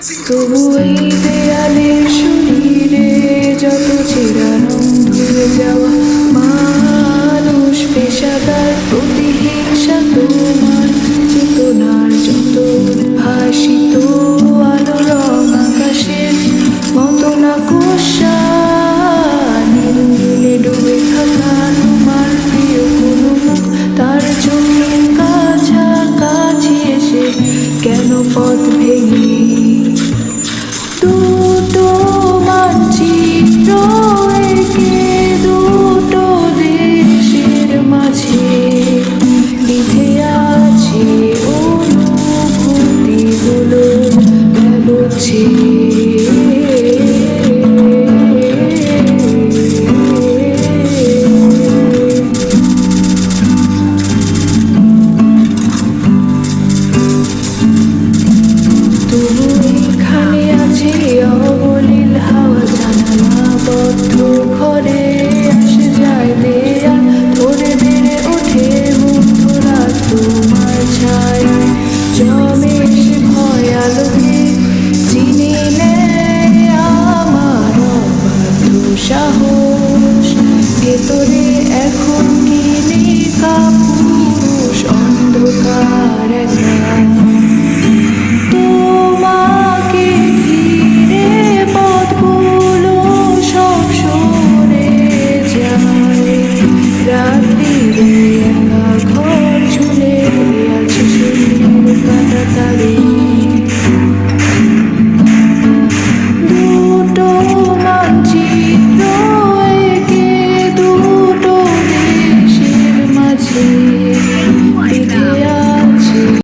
তবু এই দেয়ালে শরীরে যত চিরানম ধুয়ে যাওয়া মানুষ পেশাদার প্রতিহিংসা তোমার চেতনার যত উদ্ভাসিত আলো রং আকাশের মতো না কোষা নীল নীলে ডুবে থাকা তোমার প্রিয় কোনো মুখ তার চোখের কাছাকাছি এসে কেন পথ ভেঙে দুটো মানচিত্র এঁকে দুটো দেশের মাঝে বিধে আছে অনুভূতিগুলো ব্যবচ্ছে তবু এখানে আছে অবলীল হাওয়া জানালা বদ্ধ